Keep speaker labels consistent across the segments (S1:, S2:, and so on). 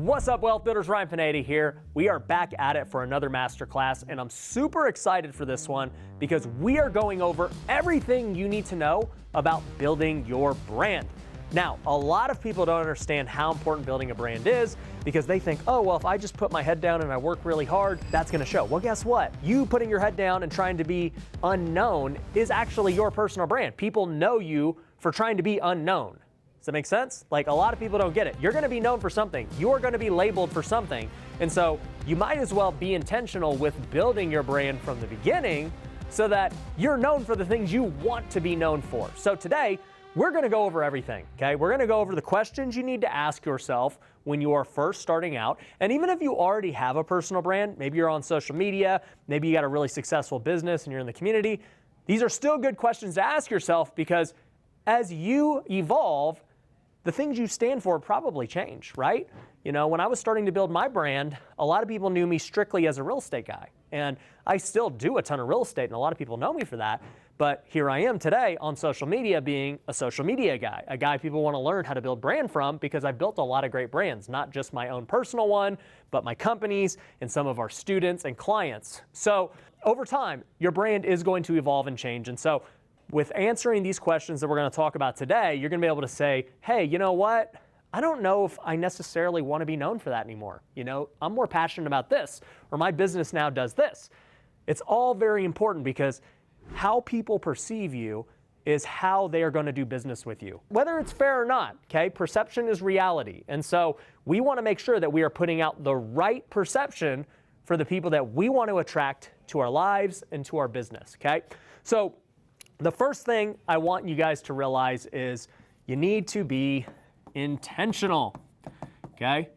S1: What's up, Wealth Builders? Ryan Pineda here. We are back at it for another masterclass, and I'm super excited for this one because we are going over everything you need to know about building your brand. Now, a lot of people don't understand how important building a brand is because they think, oh, well, if I just put my head down and I work really hard, that's gonna show. Well, guess what? You putting your head down and trying to be unknown is actually your personal brand. People know you for trying to be unknown. Does that make sense? Like, a lot of people don't get it. You're gonna be known for something. You're gonna be labeled for something. And so you might as well be intentional with building your brand from the beginning so that you're known for the things you want to be known for. So today, we're gonna go over everything, okay? We're gonna go over the questions you need to ask yourself when you are first starting out. And even if you already have a personal brand, maybe you're on social media, maybe you got a really successful business and you're in the community, these are still good questions to ask yourself because as you evolve, the things you stand for probably change, right? You know, when I was starting to build my brand, a lot of people knew me strictly as a real estate guy. And I still do a ton of real estate, and a lot of people know me for that. But here I am today on social media being a social media guy, a guy people want to learn how to build brand from because I've built a lot of great brands, not just my own personal one, but my companies and some of our students and clients. So over time, your brand is going to evolve and change. And so with answering these questions that we're going to talk about today, you're going to be able to say, hey, you know what? I don't know if I necessarily want to be known for that anymore. You know, I'm more passionate about this, or my business now does this. It's all very important because how people perceive you is how they are going to do business with you, whether it's fair or not, okay? Perception is reality. And so we want to make sure that we are putting out the right perception for the people that we want to attract to our lives and to our business, okay? So the first thing I want you guys to realize is you need to be intentional, okay?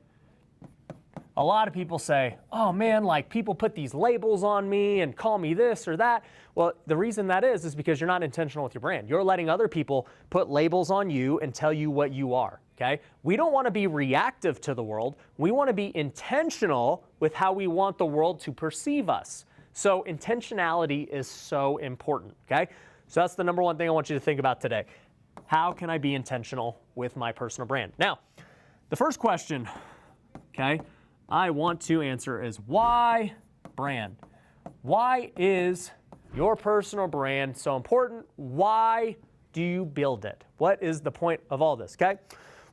S1: A lot of people say, oh man, like people put these labels on me and call me this or that. Well, the reason that is because you're not intentional with your brand. You're letting other people put labels on you and tell you what you are, okay? We don't want to be reactive to the world. We want to be intentional with how we want the world to perceive us. So intentionality is so important, okay? So that's the number one thing I want you to think about today. How can I be intentional with my personal brand? Now, the first question, okay, I want to answer is why brand? Why is your personal brand so important? Why do you build it? What is the point of all this, okay?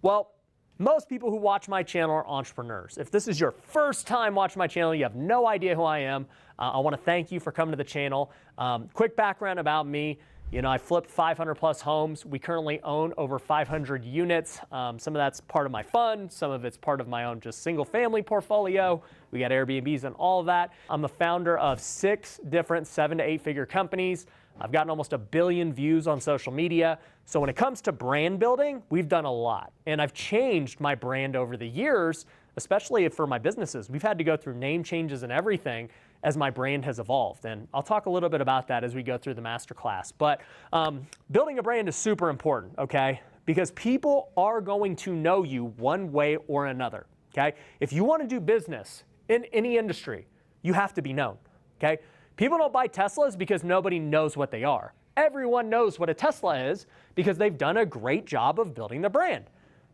S1: Well, most people who watch my channel are entrepreneurs. If this is your first time watching my channel, you have no idea who I am, I want to thank you for coming to the channel. Quick background about me. You know, I flipped 500 plus homes. We currently own over 500 units. Some of that's part of my fund. Some of it's part of my own just single family portfolio. We got Airbnbs and all of that. I'm a founder of 6 different 7 to 8 figure companies. I've gotten almost 1 billion views on social media. So when it comes to brand building, we've done a lot. And I've changed my brand over the years, especially for my businesses. We've had to go through name changes and everything as my brand has evolved. And I'll talk a little bit about that as we go through the masterclass. But building a brand is super important, okay? Because people are going to know you one way or another, okay? If you want to do business in any industry, you have to be known, okay? People don't buy Teslas because nobody knows what they are. Everyone knows what a Tesla is because they've done a great job of building the brand.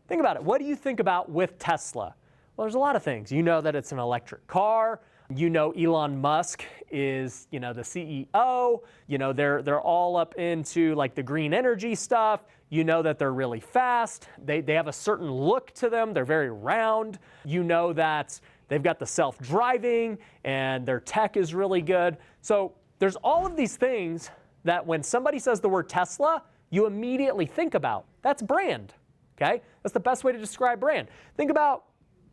S1: Think about it. What do you think about with Tesla? Well, there's a lot of things. You know that it's an electric car. You know Elon Musk is, you know, the CEO. You know, they're all up into like the green energy stuff. You know that they're really fast. They have a certain look to them. They're very round. You know that they've got the self-driving and their tech is really good. So there's all of these things that when somebody says the word Tesla, you immediately think about. That's brand, okay? That's the best way to describe brand. Think about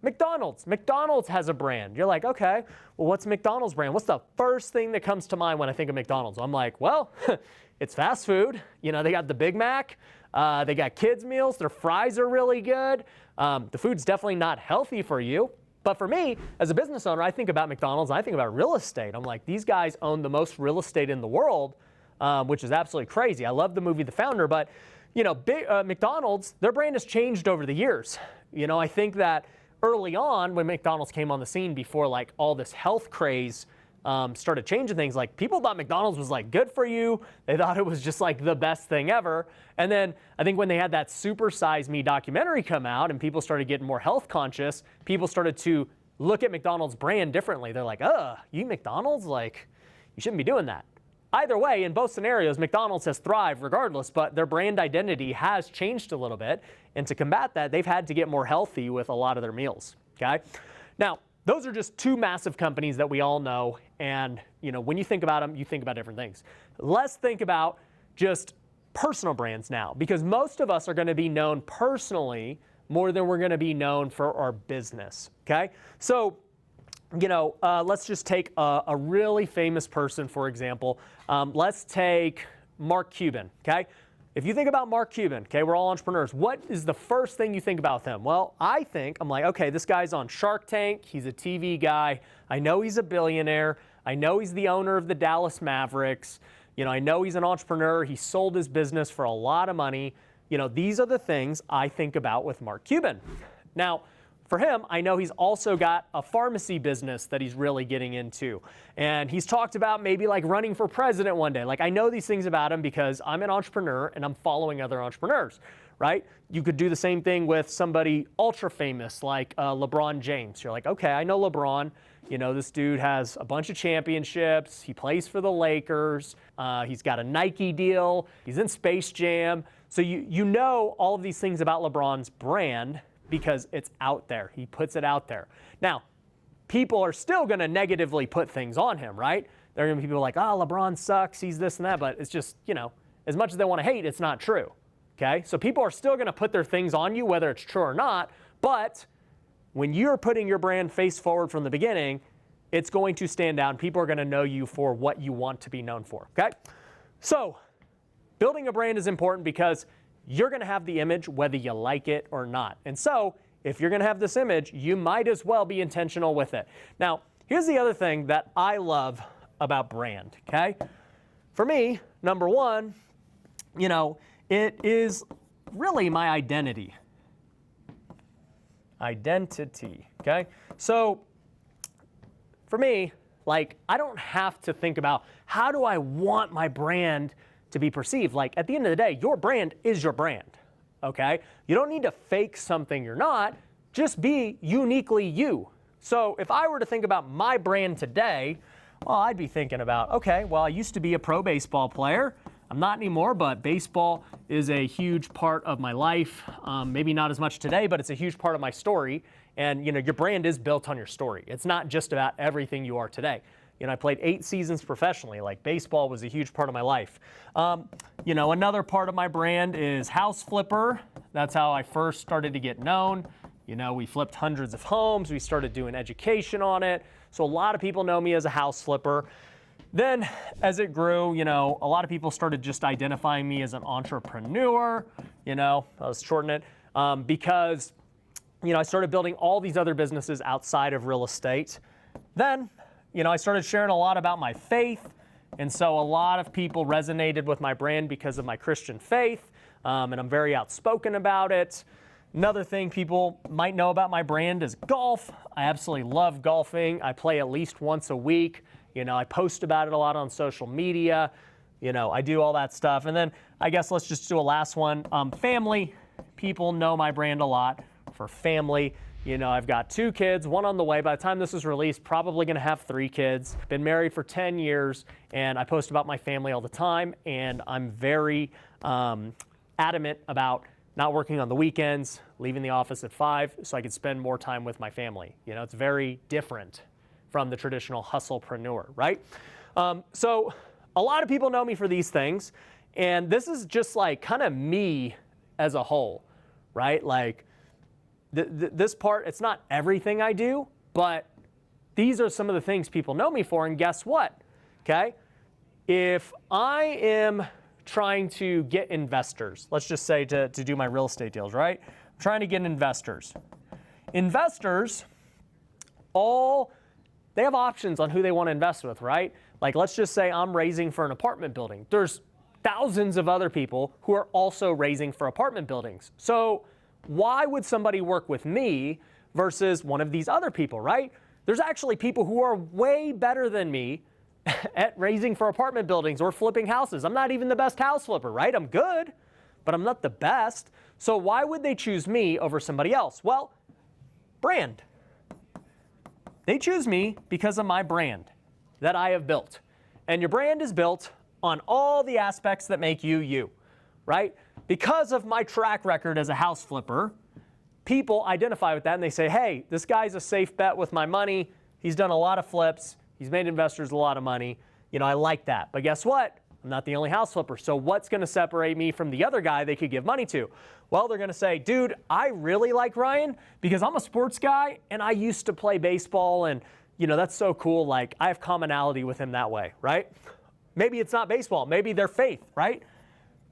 S1: McDonald's. McDonald's has a brand. You're like, okay, well, what's McDonald's brand? What's the first thing that comes to mind when I think of McDonald's? I'm like, well, it's fast food. You know, they got the Big Mac. They got kids' meals. Their fries are really good. The food's definitely not healthy for you. But for me, as a business owner, I think about McDonald's and I think about real estate. I'm like, these guys own the most real estate in the world, which is absolutely crazy. I love the movie The Founder, but you know, McDonald's, their brand has changed over the years. You know, I think that early on when McDonald's came on the scene before like all this health craze started changing things, like people thought McDonald's was like good for you. They thought it was just like the best thing ever. And then I think when they had that Super Size Me documentary come out and people started getting more health conscious, people started to look at McDonald's brand differently. They're like, you eat McDonald's? Like, you shouldn't be doing that. Either way, in both scenarios, McDonald's has thrived regardless, but their brand identity has changed a little bit. And to combat that, they've had to get more healthy with a lot of their meals, okay? Now, those are just two massive companies that we all know. And, when you think about them, you think about different things. Let's think about just personal brands now, because most of us are going to be known personally more than we're going to be known for our business, okay? So, let's just take a really famous person, for example. Let's take Mark Cuban, okay? If you think about Mark Cuban, okay, we're all entrepreneurs. What is the first thing you think about him? Well, I'm like, okay, this guy's on Shark Tank. He's a TV guy. I know he's a billionaire. I know he's the owner of the Dallas Mavericks. I know he's an entrepreneur. He sold his business for a lot of money. These are the things I think about with Mark Cuban. Now, for him, I know he's also got a pharmacy business that he's really getting into. And he's talked about maybe like running for president one day. Like, I know these things about him because I'm an entrepreneur and I'm following other entrepreneurs, right? You could do the same thing with somebody ultra famous like LeBron James. You're like, okay, I know LeBron. This dude has a bunch of championships. He plays for the Lakers. He's got a Nike deal. He's in Space Jam. So you know all of these things about LeBron's brand because it's out there. He puts it out there. Now, people are still going to negatively put things on him, right? There are going to be people like, LeBron sucks, he's this and that, but it's just, as much as they want to hate, it's not true, okay? So people are still going to put their things on you, whether it's true or not, but when you're putting your brand face forward from the beginning, it's going to stand out. People are going to know you for what you want to be known for, okay? So building a brand is important because you're going to have the image whether you like it or not. And so if you're going to have this image, you might as well be intentional with it. Now, here's the other thing that I love about brand, okay? For me, number one, it is really my identity. Identity, okay? So for me, I don't have to think about how do I want my brand to be perceived. Like, at the end of the day, your brand is your brand, okay? You don't need to fake something you're not. Just be uniquely you. So if I were to think about my brand today, well, I'd be thinking about, okay, well, I used to be a pro baseball player. I'm not anymore, but baseball is a huge part of my life. Maybe not as much today, but it's a huge part of my story. And, your brand is built on your story. It's not just about everything you are today. I played 8 seasons professionally. Like, baseball was a huge part of my life. Another part of my brand is house flipper. That's how I first started to get known. We flipped hundreds of homes. We started doing education on it. So a lot of people know me as a house flipper. Then as it grew, a lot of people started just identifying me as an entrepreneur. I'll shorten it because, I started building all these other businesses outside of real estate. Then, I started sharing a lot about my faith. And so a lot of people resonated with my brand because of my Christian faith. And I'm very outspoken about it. Another thing people might know about my brand is golf. I absolutely love golfing. I play at least once a week. I post about it a lot on social media. I do all that stuff. And then I guess let's just do a last one. Family. People know my brand a lot for family. I've got 2 kids, 1 on the way. By the time this is released, probably going to have 3 kids. Been married for 10 years, and I post about my family all the time. And I'm very adamant about not working on the weekends, leaving the office at 5 so I could spend more time with my family. It's very different from the traditional hustlepreneur, right? So a lot of people know me for these things, and this is just like kind of me as a whole, right? Like this part, it's not everything I do, but these are some of the things people know me for, and guess what, okay? If I am trying to get investors, let's just say to do my real estate deals, right? I'm trying to get investors. Investors, they have options on who they want to invest with, right? Like, let's just say I'm raising for an apartment building. There's thousands of other people who are also raising for apartment buildings. So why would somebody work with me versus one of these other people, right? There's actually people who are way better than me at raising for apartment buildings or flipping houses. I'm not even the best house flipper, right? I'm good, but I'm not the best. So why would they choose me over somebody else? Well, brand. They choose me because of my brand that I have built. And your brand is built on all the aspects that make you, you, right? Because of my track record as a house flipper, people identify with that and they say, hey, this guy's a safe bet with my money. He's done a lot of flips. He's made investors a lot of money. You know, I like that. But guess what? I'm not the only house flipper. So what's going to separate me from the other guy they could give money to? Well, they're going to say, dude, I really like Ryan because I'm a sports guy and I used to play baseball and, you know, that's so cool. Like, I have commonality with him that way, right? Maybe it's not baseball. Maybe they're faith, right?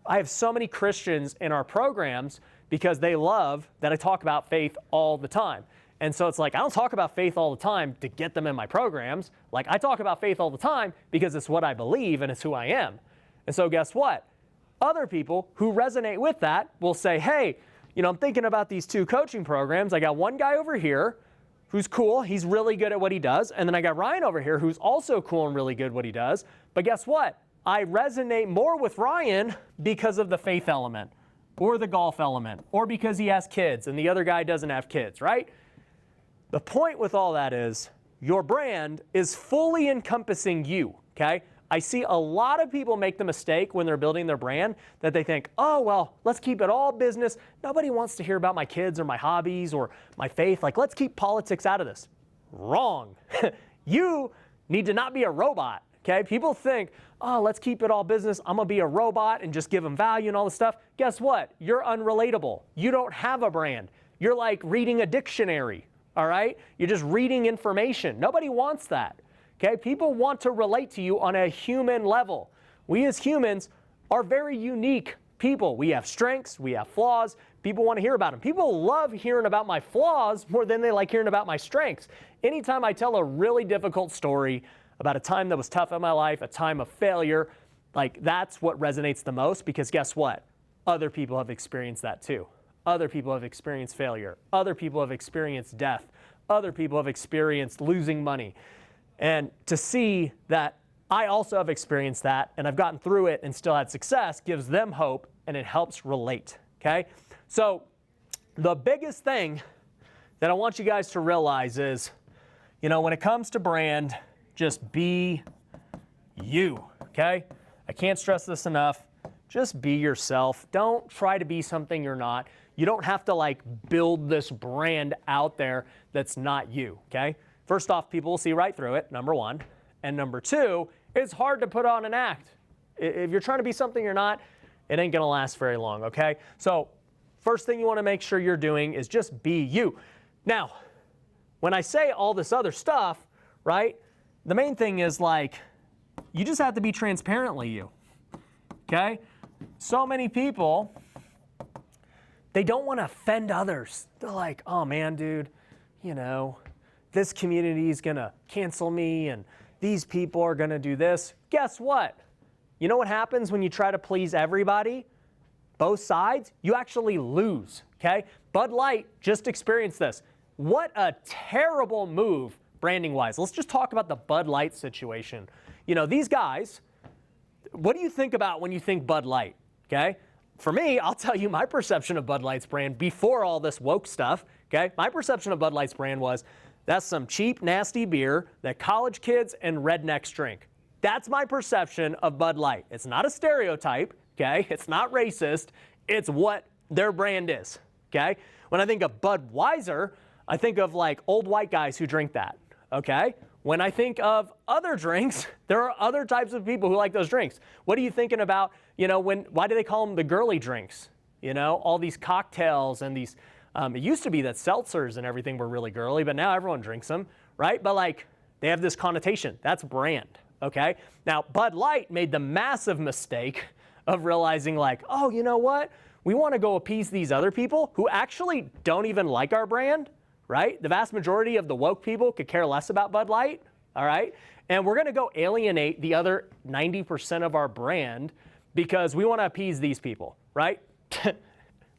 S1: I have so many Christians in our programs because they love that I talk about faith all the time. And so it's like, I don't talk about faith all the time to get them in my programs. Like, I talk about faith all the time because it's what I believe and it's who I am. And so guess what? Other people who resonate with that will say, hey, you know, I'm thinking about these two coaching programs. I got one guy over here who's cool. He's really good at what he does. And then I got Ryan over here who's also cool and really good at what he does. But guess what? I resonate more with Ryan because of the faith element or the golf element or because he has kids and the other guy doesn't have kids, right? The point with all that is your brand is fully encompassing you, okay? I see a lot of people make the mistake when they're building their brand that they think, oh, well, let's keep it all business. Nobody wants to hear about my kids or my hobbies or my faith. Like, let's keep politics out of this. Wrong. You need to not be a robot, okay? People think, oh, let's keep it all business. I'm going to be a robot and just give them value and all this stuff. Guess what? You're unrelatable. You don't have a brand. You're like reading a dictionary. All right? You're just reading information. Nobody wants that. Okay? People want to relate to you on a human level. We as humans are very unique people. We have strengths, we have flaws. People want to hear about them. People love hearing about my flaws more than they like hearing about my strengths. Anytime I tell a really difficult story about a time that was tough in my life, a time of failure, like that's what resonates the most because guess what? Other people have experienced that too. Other people have experienced failure. Other people have experienced death. Other people have experienced losing money. And to see that I also have experienced that and I've gotten through it and still had success gives them hope and it helps relate, okay? So the biggest thing that I want you guys to realize is, you know, when it comes to brand, just be you, okay? I can't stress this enough. Just be yourself. Don't try to be something you're not. You don't have to like build this brand out there that's not you, okay? First off, people will see right through it, number one. And number two, it's hard to put on an act. If you're trying to be something you're not, it ain't gonna last very long, okay? So first thing you wanna make sure you're doing is just be you. Now, when I say all this other stuff, right, the main thing is like, you just have to be transparently you, okay? So many people, they don't want to offend others. They're like, oh man, dude, you know, this community is going to cancel me and these people are going to do this. Guess what? You know what happens when you try to please everybody? Both sides? You actually lose, okay? Bud Light just experienced this. What a terrible move branding-wise. Let's just talk about the Bud Light situation. You know, these guys, what do you think about when you think Bud Light, okay? For me, I'll tell you my perception of Bud Light's brand before all this woke stuff, okay? My perception of Bud Light's brand was, that's some cheap, nasty beer that college kids and rednecks drink. That's my perception of Bud Light. It's not a stereotype, okay? It's not racist. It's what their brand is, okay? When I think of Budweiser, I think of like old white guys who drink that, okay? When I think of other drinks, there are other types of people who like those drinks. What are you thinking about, you know, why do they call them the girly drinks? You know, all these cocktails and these, it used to be that seltzers and everything were really girly, but now everyone drinks them, right? But like, they have this connotation. That's brand, okay? Now, Bud Light made the massive mistake of realizing like, oh, you know what? We want to go appease these other people who actually don't even like our brand, right? The vast majority of the woke people could care less about Bud Light, all right? And we're going to go alienate the other 90% of our brand because we want to appease these people, right?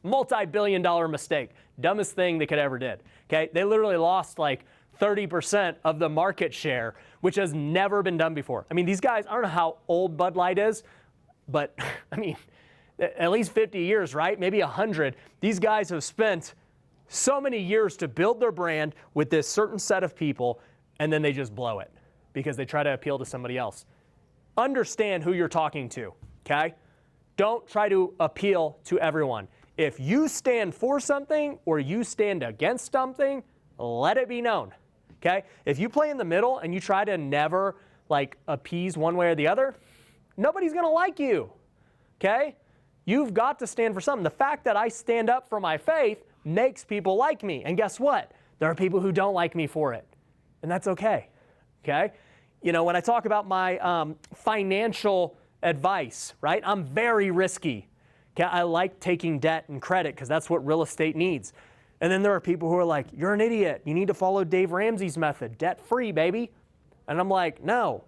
S1: Multi-billion-dollar mistake. Dumbest thing they could ever did, okay? They literally lost like 30% of the market share, which has never been done before. I mean, these guys, I don't know how old Bud Light is, but I mean, at least 50 years, right? Maybe 100. These guys have spent so many years to build their brand with this certain set of people, and then they just blow it because they try to appeal to somebody else. Understand who you're talking to, okay? Don't try to appeal to everyone. If you stand for something or you stand against something, let it be known, okay? If you play in the middle and you try to never like appease one way or the other, nobody's gonna like you, okay? You've got to stand for something. The fact that I stand up for my faith makes people like me. And guess what? There are people who don't like me for it. And that's okay, okay? You know, when I talk about my financial advice, right? I'm very risky. Okay? I like taking debt and credit because that's what real estate needs. And then there are people who are like, you're an idiot. You need to follow Dave Ramsey's method, debt-free, baby. And I'm like, no,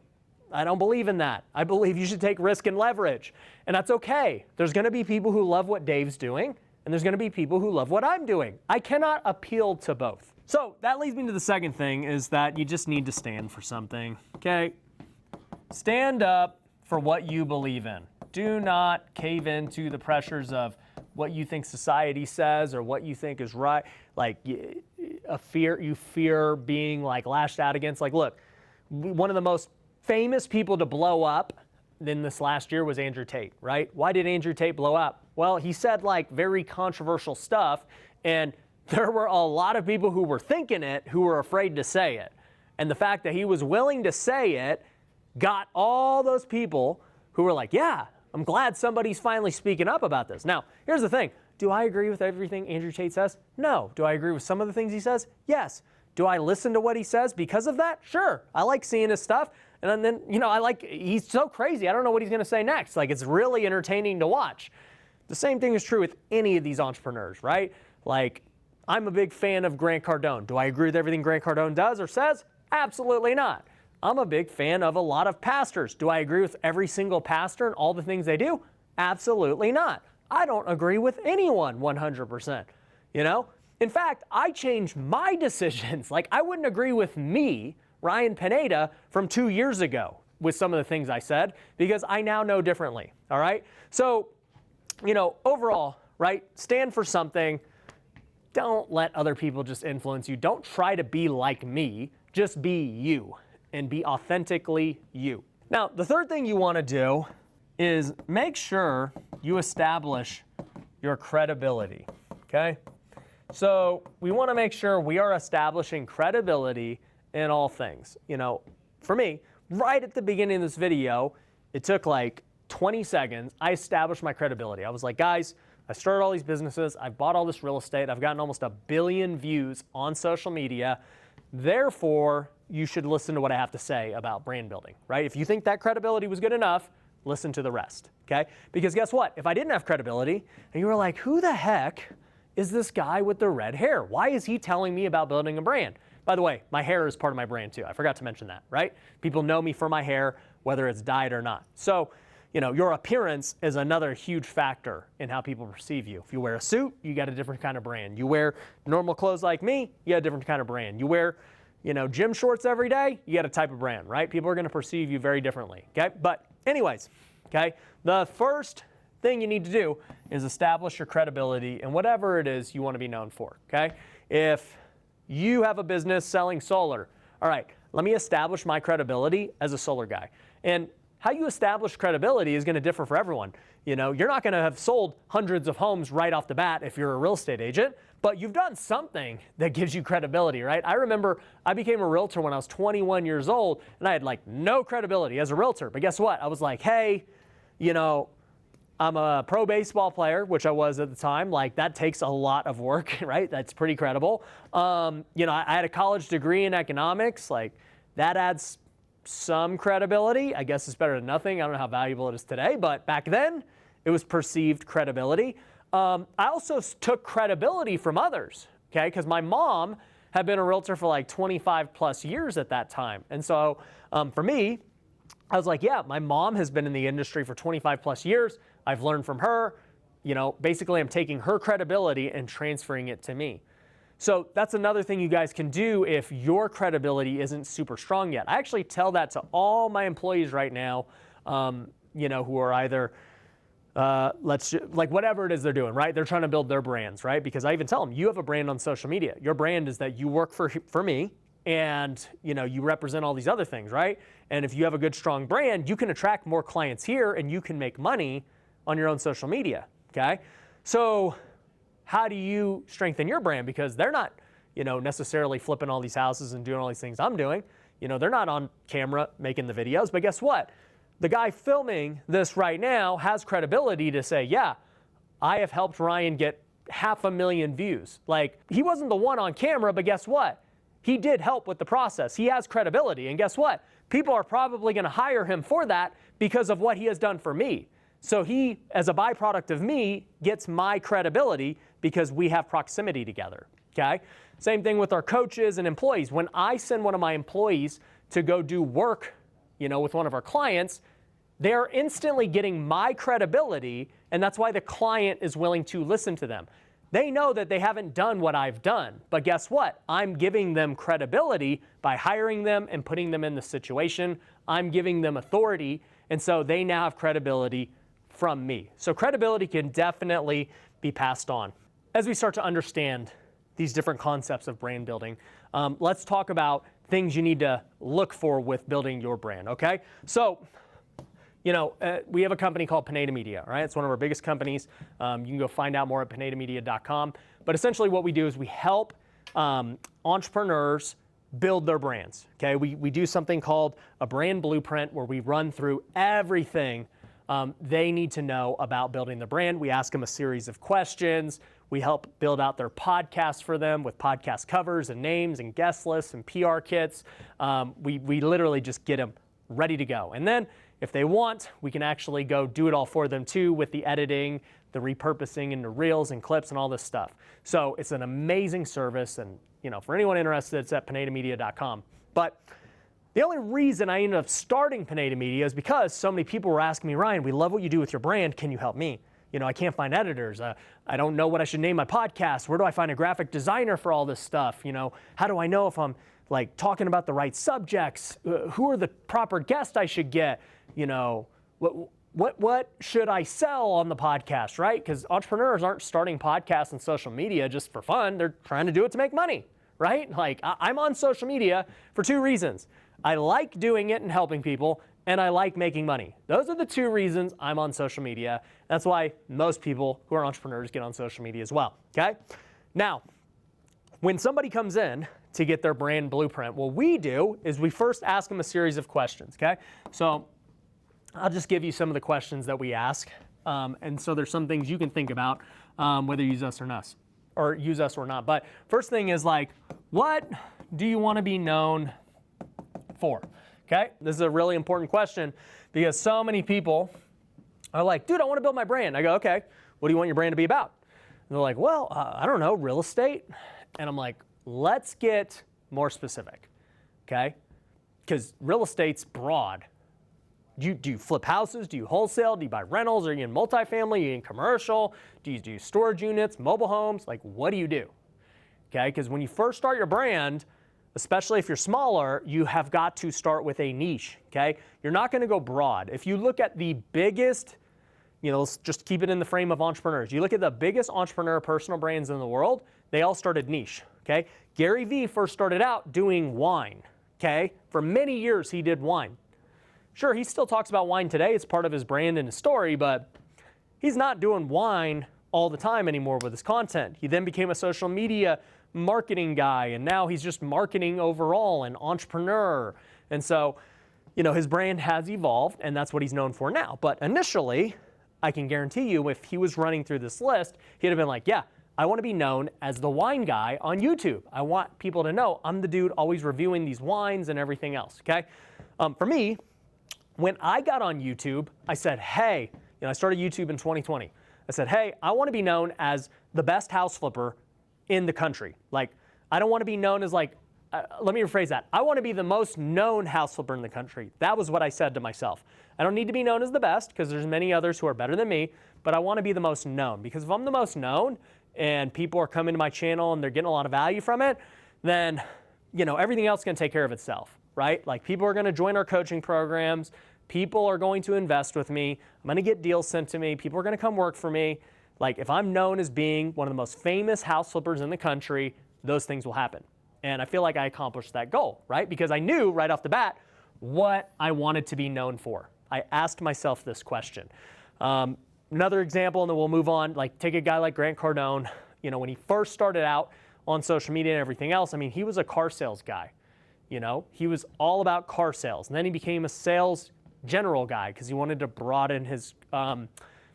S1: I don't believe in that. I believe you should take risk and leverage. And that's okay. There's going to be people who love what Dave's doing, and there's going to be people who love what I'm doing. I cannot appeal to both. So that leads me to the second thing, is that you just need to stand for something, okay? Stand up for what you believe in. Do not cave into the pressures of what you think society says or what you think is right. Like you fear being like lashed out against. Like, look, one of the most famous people to blow up in this last year was Andrew Tate, right? Why did Andrew Tate blow up? Well, he said like very controversial stuff, and there were a lot of people who were thinking it who were afraid to say it. And the fact that he was willing to say it got all those people who were like, yeah, I'm glad somebody's finally speaking up about this. Now, here's the thing. Do I agree with everything Andrew Tate says? No. Do I agree with some of the things he says? Yes. Do I listen to what he says because of that? Sure. I like seeing his stuff. And then, you know, he's so crazy. I don't know what he's going to say next. Like, it's really entertaining to watch. The same thing is true with any of these entrepreneurs, right? Like, I'm a big fan of Grant Cardone. Do I agree with everything Grant Cardone does or says? Absolutely not. I'm a big fan of a lot of pastors. Do I agree with every single pastor and all the things they do? Absolutely not. I don't agree with anyone 100%, you know? In fact, I changed my decisions. Like, I wouldn't agree with me, Ryan Pineda, from 2 years ago with some of the things I said because I now know differently, all right? So, you know, overall, right, stand for something. Don't let other people just influence you. Don't try to be like me. Just be you and be authentically you. Now, the third thing you want to do is make sure you establish your credibility, okay? So we want to make sure we are establishing credibility in all things. You know, for me, right at the beginning of this video, it took like 20 seconds. I established my credibility. I was like, guys, I started all these businesses. I've bought all this real estate. I've gotten almost 1 billion views on social media. Therefore, you should listen to what I have to say about brand building, right? If you think that credibility was good enough, listen to the rest, okay? Because guess what? If I didn't have credibility and you were like, who the heck is this guy with the red hair? Why is he telling me about building a brand? By the way, my hair is part of my brand too. I forgot to mention that, right? People know me for my hair, whether it's dyed or not. So, you know, your appearance is another huge factor in how people perceive you. If you wear a suit, you got a different kind of brand. You wear normal clothes like me, you got a different kind of brand. You wear, you know, gym shorts every day, you got a type of brand, right? People are going to perceive you very differently, okay? But anyways, okay, the first thing you need to do is establish your credibility in whatever it is you want to be known for, okay? If you have a business selling solar, all right, let me establish my credibility as a solar guy. And how you establish credibility is going to differ for everyone. You know, you're not going to have sold hundreds of homes right off the bat if you're a real estate agent, but you've done something that gives you credibility, right? I remember I became a realtor when I was 21 years old, and I had like no credibility as a realtor. But guess what? I was like, hey, you know, I'm a pro baseball player, which I was at the time. Like, that takes a lot of work, right? That's pretty credible. You know, I had a college degree in economics. Like, that adds some credibility. I guess it's better than nothing. I don't know how valuable it is today, but back then it was perceived credibility. I also took credibility from others, okay? Because my mom had been a realtor for like 25 plus years at that time. And so for me, I was like, yeah, my mom has been in the industry for 25 plus years. I've learned from her. You know, basically I'm taking her credibility and transferring it to me. So that's another thing you guys can do if your credibility isn't super strong yet. I actually tell that to all my employees right now, who are either, like whatever it is they're doing, right? They're trying to build their brands, right? Because I even tell them, you have a brand on social media. Your brand is that you work for me, and you represent all these other things, right? And if you have a good, strong brand, you can attract more clients here and you can make money on your own social media, okay? So how do you strengthen your brand? Because they're not, necessarily flipping all these houses and doing all these things I'm doing. They're not on camera making the videos, but guess what? The guy filming this right now has credibility to say, yeah, I have helped Ryan get 500,000 views. Like, he wasn't the one on camera, but guess what? He did help with the process. He has credibility. And guess what? People are probably going to hire him for that because of what he has done for me. So he, as a byproduct of me, gets my credibility because we have proximity together, okay? Same thing with our coaches and employees. When I send one of my employees to go do work, with one of our clients, they're instantly getting my credibility, and that's why the client is willing to listen to them. They know that they haven't done what I've done, but guess what? I'm giving them credibility by hiring them and putting them in the situation. I'm giving them authority, and so they now have credibility from me. So credibility can definitely be passed on. As we start to understand these different concepts of brand building, let's talk about things you need to look for with building your brand, okay? So, we have a company called Pineda Media, right? It's one of our biggest companies. You can go find out more at pinedamedia.com. But essentially what we do is we help entrepreneurs build their brands, okay? We do something called a brand blueprint where we run through everything they need to know about building the brand. We ask them a series of questions. We help build out their podcast for them with podcast covers and names and guest lists and PR kits. We literally just get them ready to go. And then if they want, we can actually go do it all for them too with the editing, the repurposing into reels and clips and all this stuff. So it's an amazing service, and for anyone interested, it's at pinedamedia.com. But the only reason I ended up starting Pineda Media is because so many people were asking me, Ryan, we love what you do with your brand. Can you help me? I can't find editors. I don't know what I should name my podcast. Where do I find a graphic designer for all this stuff? How do I know if I'm talking about the right subjects? Who are the proper guests I should get? What should I sell on the podcast, right? Because entrepreneurs aren't starting podcasts and social media just for fun. They're trying to do it to make money, right? I'm on social media for two reasons. I like doing it and helping people, and I like making money. Those are the two reasons I'm on social media. That's why most people who are entrepreneurs get on social media as well, okay? Now, when somebody comes in to get their brand blueprint, what we do is we first ask them a series of questions, okay? So I'll just give you some of the questions that we ask. And so there's some things you can think about whether you use us or not. But first thing is what do you want to be known for? Okay, this is a really important question because so many people are like, dude, I want to build my brand. I go, okay, what do you want your brand to be about? And they're like, well, I don't know, real estate. And I'm like, let's get more specific, okay? Because real estate's broad. Do you flip houses? Do you wholesale? Do you buy rentals? Are you in multifamily? Are you in commercial? Do you do storage units, mobile homes? What do you do? Okay, because when you first start your brand, especially if you're smaller, you have got to start with a niche, okay? You're not gonna go broad. If you look at the biggest, let's just keep it in the frame of entrepreneurs. You look at the biggest entrepreneur personal brands in the world, they all started niche, okay? Gary Vee first started out doing wine, okay? For many years, he did wine. Sure, he still talks about wine today. It's part of his brand and his story, but he's not doing wine all the time anymore with his content. He then became a social media marketing guy, and now he's just marketing overall, an entrepreneur. And so, his brand has evolved, and that's what he's known for now. But initially, I can guarantee you, if he was running through this list, he'd have been like, yeah, I want to be known as the wine guy on YouTube. I want people to know I'm the dude always reviewing these wines and everything else, okay? For me, when I got on YouTube, I said, hey, I started YouTube in 2020. I said, hey, I want to be known as the best house flipper in the country. I don't want to be known as let me rephrase that. I want to be the most known house flipper in the country. That was what I said to myself. I don't need to be known as the best because there's many others who are better than me, but I want to be the most known because if I'm the most known, and people are coming to my channel and they're getting a lot of value from it, then, everything else can take care of itself, right? Like people are going to join our coaching programs. People are going to invest with me. I'm going to get deals sent to me. People are going to come work for me. Like if I'm known as being one of the most famous house flippers in the country, those things will happen. And I feel like I accomplished that goal, right? Because I knew right off the bat what I wanted to be known for. I asked myself this question. Another example, and then we'll move on, like take a guy like Grant Cardone. When he first started out on social media and everything else, he was a car sales guy. He was all about car sales. And then he became a sales general guy because he wanted to broaden his,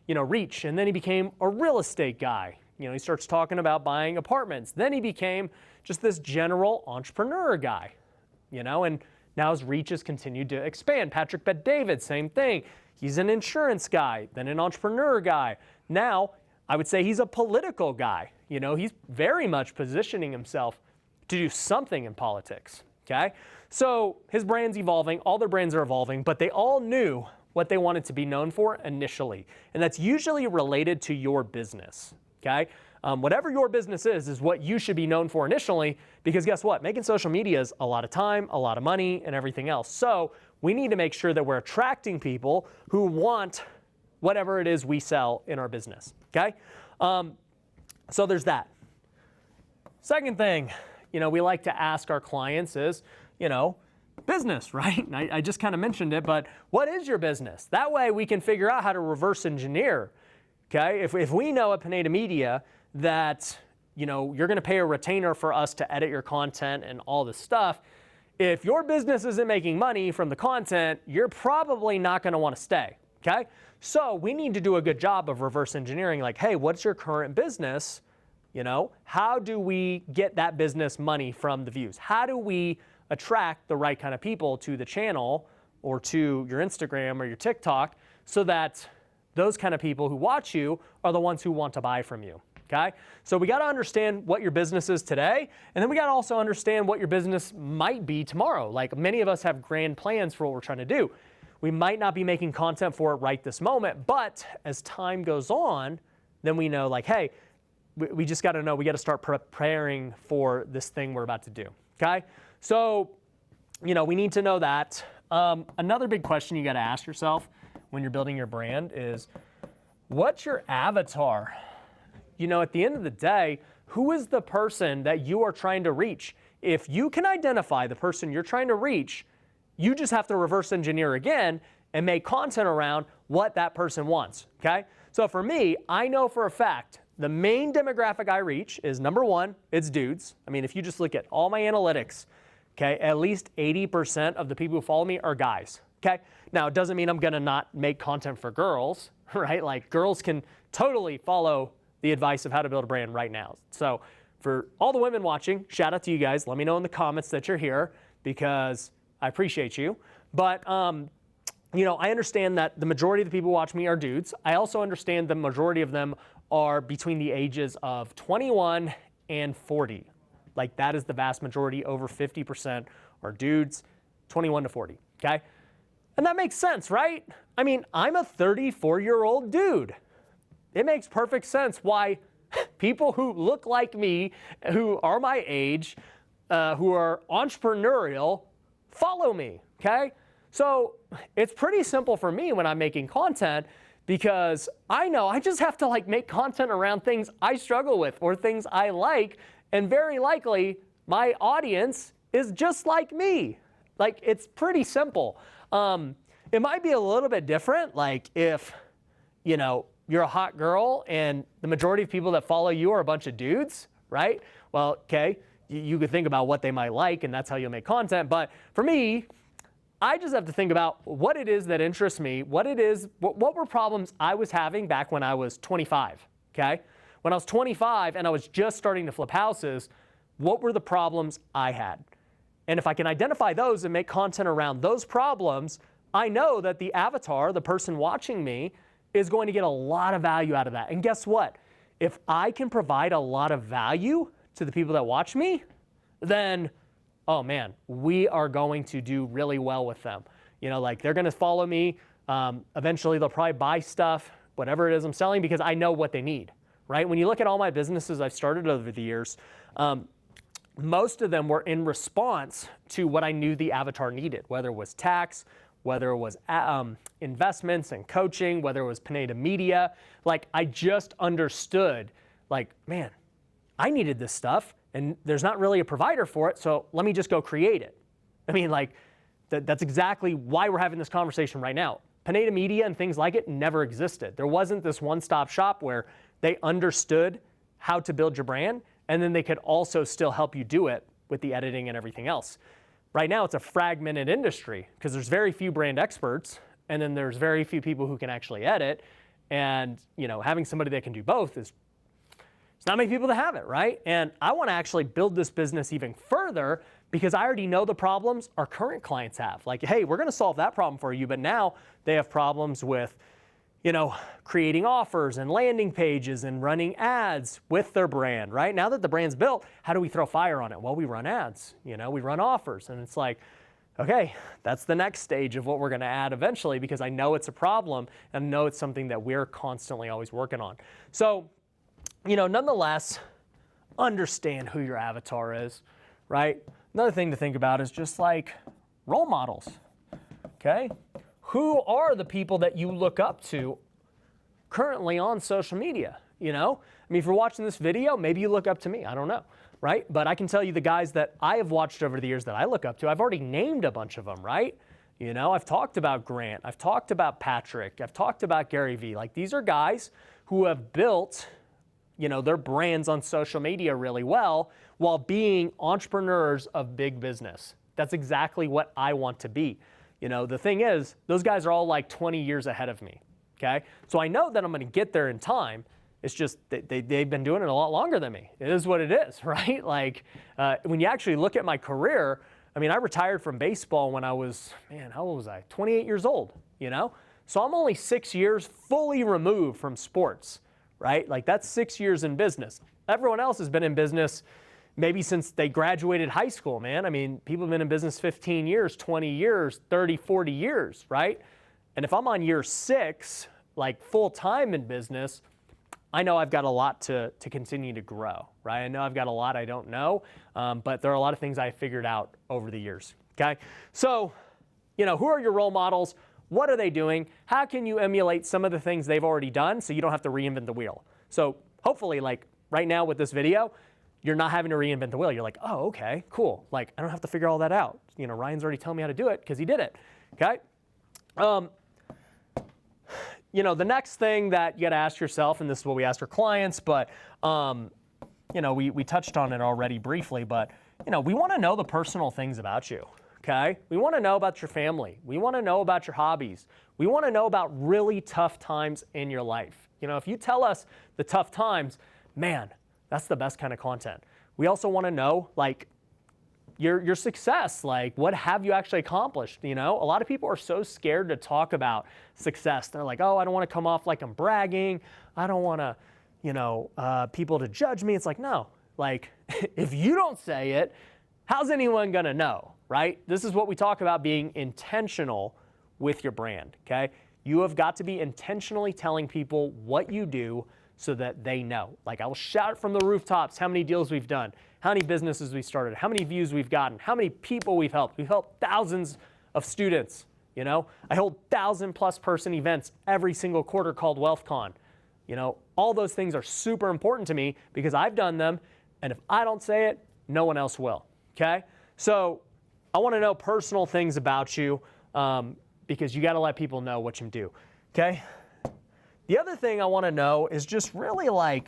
S1: reach. And then he became a real estate guy. He starts talking about buying apartments. Then he became just this general entrepreneur guy, and now his reach has continued to expand. Patrick Bet-David, same thing. He's an insurance guy, then an entrepreneur guy. Now, I would say he's a political guy. He's very much positioning himself to do something in politics, okay? So his brand's evolving, all their brands are evolving, but they all knew what they wanted to be known for initially. And that's usually related to your business, okay? Whatever your business is what you should be known for initially, because guess what? Making social media is a lot of time, a lot of money, and everything else. So we need to make sure that we're attracting people who want whatever it is we sell in our business, okay? So there's that. Second thing, we like to ask our clients is, business, right? And I just kind of mentioned it, but what is your business? That way we can figure out how to reverse engineer, okay? If we know at Pineda Media that, you're gonna pay a retainer for us to edit your content and all this stuff, if your business isn't making money from the content, you're probably not gonna wanna stay, okay? So we need to do a good job of reverse engineering, like, hey, what's your current business? How do we get that business money from the views? How do we attract the right kind of people to the channel or to your Instagram or your TikTok so that those kind of people who watch you are the ones who want to buy from you, okay? So we got to understand what your business is today, and then we got to also understand what your business might be tomorrow. Like many of us have grand plans for what we're trying to do. We might not be making content for it right this moment, but as time goes on, then we know like, hey, we just got to know, we got to start preparing for this thing we're about to do, okay? So, we need to know that. Another big question you got to ask yourself when you're building your brand is, what's your avatar? At the end of the day, who is the person that you are trying to reach? If you can identify the person you're trying to reach, you just have to reverse engineer again and make content around what that person wants, okay? So for me, I know for a fact the main demographic I reach is, number one, it's dudes. If you just look at all my analytics, okay, at least 80% of the people who follow me are guys, okay? Now, it doesn't mean I'm gonna not make content for girls, right? Like girls can totally follow the advice of how to build a brand right now. So for all the women watching, shout out to you guys. Let me know in the comments that you're here because I appreciate you. But, I understand that the majority of the people who watch me are dudes. I also understand the majority of them are between the ages of 21 and 40. Like that is the vast majority, over 50% are dudes, 21 to 40, okay? And that makes sense, right? I'm a 34-year-old dude. It makes perfect sense why people who look like me, who are my age, who are entrepreneurial, follow me, okay? So it's pretty simple for me when I'm making content because I know I just have to make content around things I struggle with or things I like, and very likely my audience is just like me. It's pretty simple. It might be a little bit different, like if, you're a hot girl and the majority of people that follow you are a bunch of dudes, right? Well, okay, you could think about what they might like and that's how you'll make content. But for me, I just have to think about what it is that interests me, what were problems I was having back when I was 25, okay? When I was 25 and I was just starting to flip houses, what were the problems I had? And if I can identify those and make content around those problems, I know that the avatar, the person watching me, is going to get a lot of value out of that. And guess what? If I can provide a lot of value to the people that watch me, then oh man, we are going to do really well with them. They're gonna follow me. Eventually they'll probably buy stuff, whatever it is I'm selling, because I know what they need, right? When you look at all my businesses I've started over the years, most of them were in response to what I knew the avatar needed, whether it was tax, whether it was investments and coaching, whether it was Pineda Media. Like, I just understood, like, man, I needed this stuff and there's not really a provider for it, so let me just go create it. I mean, like, that's exactly why we're having this conversation right now. Pineda Media and things like it never existed. There wasn't this one-stop shop where they understood how to build your brand, and then they could also still help you do it with the editing and everything else. Right now, it's a fragmented industry because there's very few brand experts, and then there's very few people who can actually edit. And having somebody that can do both it's not many people that have it, right? And I want to actually build this business even further because I already know the problems our current clients have. Like, hey, we're going to solve that problem for you, but now they have problems with creating offers and landing pages and running ads with their brand, right? Now that the brand's built, how do we throw fire on it? Well, we run ads, we run offers. And it's like, okay, that's the next stage of what we're going to add eventually because I know it's a problem and I know it's something that we're constantly always working on. So, nonetheless, understand who your avatar is, right? Another thing to think about is just like role models, okay? Who are the people that you look up to currently on social media, I mean, if you're watching this video, maybe you look up to me, I don't know, right? But I can tell you the guys that I have watched over the years that I look up to, I've already named a bunch of them, right? I've talked about Grant, I've talked about Patrick, I've talked about Gary Vee. Like, these are guys who have built, their brands on social media really well while being entrepreneurs of big business. That's exactly what I want to be. The thing is, those guys are all like 20 years ahead of me, okay? So I know that I'm going to get there in time. It's just they've been doing it a lot longer than me. It is what it is, right? Like, when you actually look at my career, I mean, I retired from baseball when I was, how old was I? 28 years old, So I'm only 6 years fully removed from sports, right? Like, that's 6 years in business. Everyone else has been in business maybe since they graduated high school, man. I mean, people have been in business 15 years, 20 years, 30, 40 years, right? And if I'm on year 6, like full-time in business, I know I've got a lot to continue to grow, right? I know I've got a lot I don't know, but there are a lot of things I figured out over the years, okay? So, who are your role models? What are they doing? How can you emulate some of the things they've already done so you don't have to reinvent the wheel? So hopefully, like right now with this video, you're not having to reinvent the wheel. You're like, oh, okay, cool. Like, I don't have to figure all that out. Ryan's already telling me how to do it because he did it, okay? The next thing that you got to ask yourself, and this is what we ask our clients, but, we touched on it already briefly, but, we want to know the personal things about you, okay? We want to know about your family. We want to know about your hobbies. We want to know about really tough times in your life. If you tell us the tough times, man, that's the best kind of content. We also want to know, like, your success, like, what have you actually accomplished? A lot of people are so scared to talk about success. They're like, oh, I don't want to come off like I'm bragging. I don't want to, people to judge me. It's like, no, like, if you don't say it, how's anyone going to know, right? This is what we talk about, being intentional with your brand, okay? You have got to be intentionally telling people what you do so that they know. Like, I will shout from the rooftops how many deals we've done, how many businesses we started, how many views we've gotten, how many people we've helped. We've helped thousands of students, I hold 1,000+ person events every single quarter called WealthCon. All those things are super important to me because I've done them, and if I don't say it, no one else will, okay? So I want to know personal things about you because you got to let people know what you do, okay? The other thing I want to know is just really, like,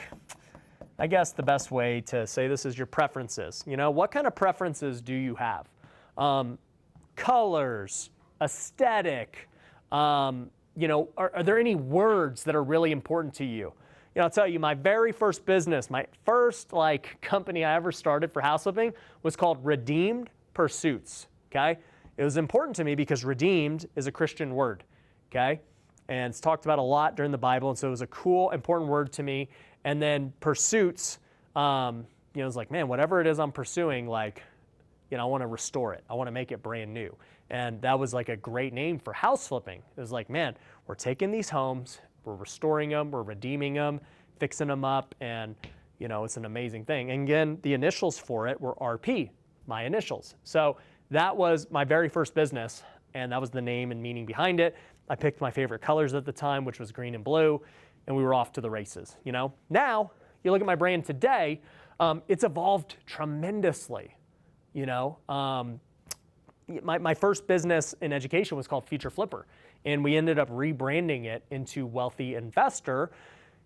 S1: I guess the best way to say this is your preferences. What kind of preferences do you have? Colors, aesthetic, are there any words that are really important to you? I'll tell you, my very first business, my first company I ever started for house flipping was called Redeemed Pursuits, okay? It was important to me because redeemed is a Christian word, okay? And it's talked about a lot during the Bible, and so it was a cool, important word to me. And then pursuits, it's like, man, whatever it is I'm pursuing, I want to restore it. I want to make it brand new. And that was like a great name for house flipping. It was like, man, we're taking these homes, we're restoring them, we're redeeming them, fixing them up, and it's an amazing thing. And again, the initials for it were RP, my initials. So that was my very first business, and that was the name and meaning behind it. I picked my favorite colors at the time, which was green and blue, and we were off to the races. Now you look at my brand today, it's evolved tremendously. My first business in education was called Future Flipper, and we ended up rebranding it into Wealthy Investor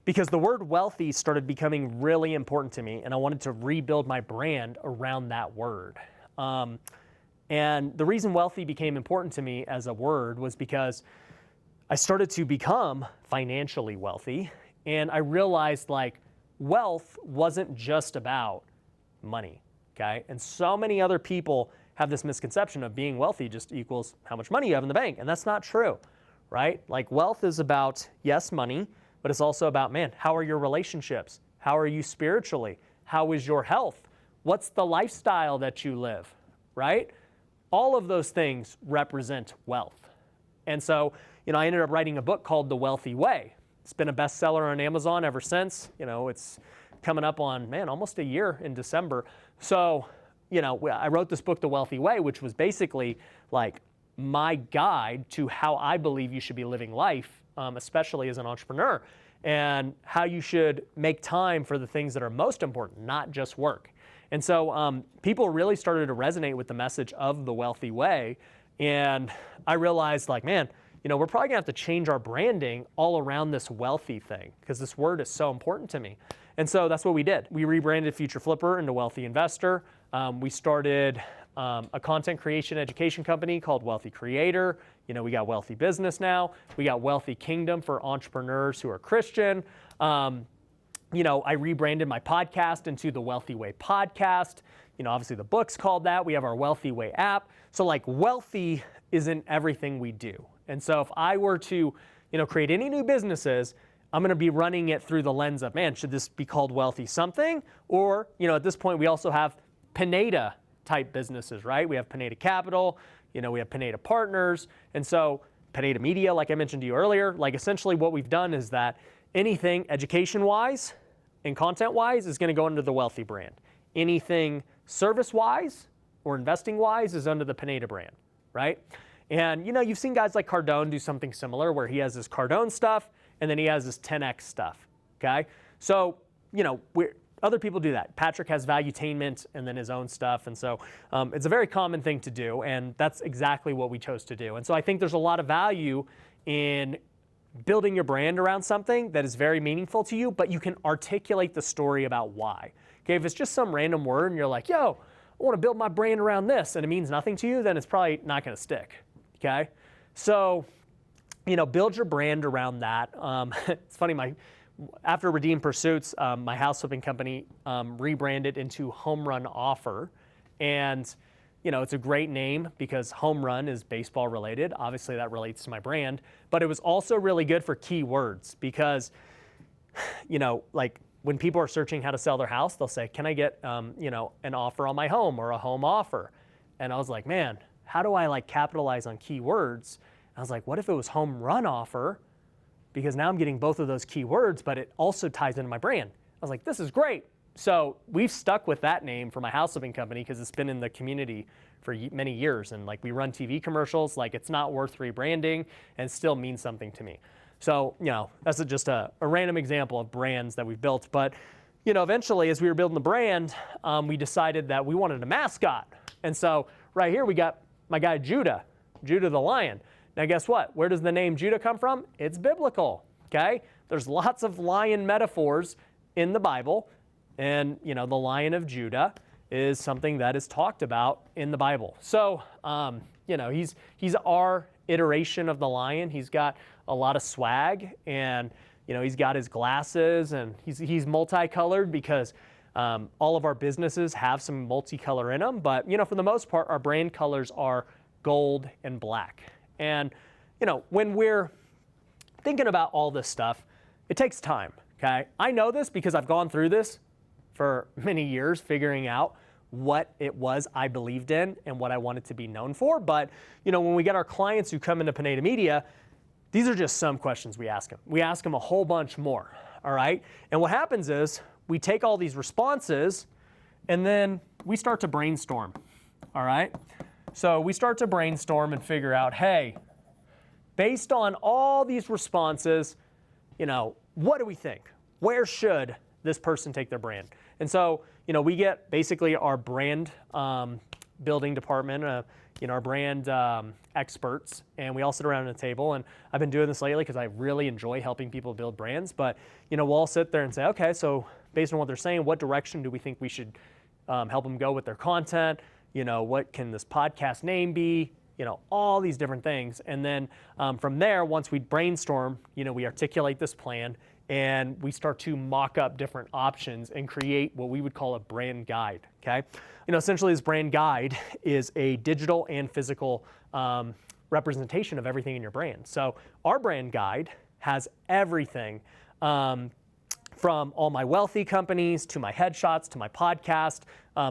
S1: because the word wealthy started becoming really important to me, and I wanted to rebuild my brand around that word. And the reason wealthy became important to me as a word was because I started to become financially wealthy, and I realized wealth wasn't just about money, okay? And so many other people have this misconception of being wealthy just equals how much money you have in the bank, and that's not true, right? Wealth is about, yes, money, but it's also about, man, how are your relationships? How are you spiritually? How is your health? What's the lifestyle that you live, right? All of those things represent wealth. And so, I ended up writing a book called The Wealthy Way. It's been a bestseller on Amazon ever since. It's coming up on, almost a year in December. So, I wrote this book, The Wealthy Way, which was basically my guide to how I believe you should be living life, especially as an entrepreneur, and how you should make time for the things that are most important, not just work. And so people really started to resonate with the message of The Wealthy Way. And I realized we're probably gonna have to change our branding all around this wealthy thing because this word is so important to me. And so that's what we did. We rebranded Future Flipper into Wealthy Investor. We started a content creation education company called Wealthy Creator. We got Wealthy Business now. We got Wealthy Kingdom for entrepreneurs who are Christian. I rebranded my podcast into the Wealthy Way podcast. Obviously the book's called that. We have our Wealthy Way app. So wealthy is in everything we do. And so if I were to, create any new businesses, I'm going to be running it through the lens of, man, should this be called Wealthy something? Or, at this point, we also have Pineda type businesses, right? We have Pineda Capital, we have Pineda Partners. And so Pineda Media, like I mentioned to you earlier, essentially what we've done is that anything education-wise and content-wise is going to go under the Wealthy brand. Anything service-wise or investing-wise is under the Pineda brand, right? And, you've seen guys like Cardone do something similar where he has his Cardone stuff and then he has his 10X stuff, okay? So, other people do that. Patrick has Valuetainment and then his own stuff. And so it's a very common thing to do, and that's exactly what we chose to do. And so I think there's a lot of value in building your brand around something that is very meaningful to you, but you can articulate the story about why. Okay, if it's just some random word and you're like, yo, I want to build my brand around this, and it means nothing to you, then it's probably not going to stick, okay? So, build your brand around that. It's funny, after Redeemed Pursuits, my house flipping company rebranded into Home Run Offer. And, it's a great name because home run is baseball related. Obviously, that relates to my brand. But it was also really good for keywords because, when people are searching how to sell their house, they'll say, can I get, an offer on my home or a home offer? And I was like, man, how do I capitalize on keywords? And I was like, what if it was Home Run Offer? Because now I'm getting both of those keywords, but it also ties into my brand. I was like, this is great. So we've stuck with that name for my house flipping company because it's been in the community for many years. And we run TV commercials, it's not worth rebranding and still means something to me. So, that's just a random example of brands that we've built. But, eventually as we were building the brand, we decided that we wanted a mascot. And so right here we got my guy Judah the lion. Now guess what? Where does the name Judah come from? It's biblical, okay? There's lots of lion metaphors in the Bible, and the Lion of Judah is something that is talked about in the Bible. So, he's our iteration of the lion. He's got a lot of swag, and he's got his glasses, and he's multicolored because all of our businesses have some multicolor in them. But for the most part, our brand colors are gold and black. And, when we're thinking about all this stuff, it takes time, okay? I know this because I've gone through this for many years, figuring out what it was I believed in and what I wanted to be known for. But, when we get our clients who come into Pineda Media, these are just some questions we ask them. We ask them a whole bunch more. all right? And what happens is we take all these responses and then we start to brainstorm, all right? So we start to brainstorm and figure out, hey, based on all these responses, what do we think? Where should this person take their brand? And so, we get basically our brand building department, our brand experts, and we all sit around at a table. And I've been doing this lately because I really enjoy helping people build brands. But, we'll all sit there and say, okay, so based on what they're saying, what direction do we think we should help them go with their content? What can this podcast name be? All these different things. And then from there, once we brainstorm, we articulate this plan and we start to mock up different options and create what we would call a brand guide, okay? Essentially this brand guide is a digital and physical representation of everything in your brand. So our brand guide has everything from all my wealthy companies to my headshots to my podcast,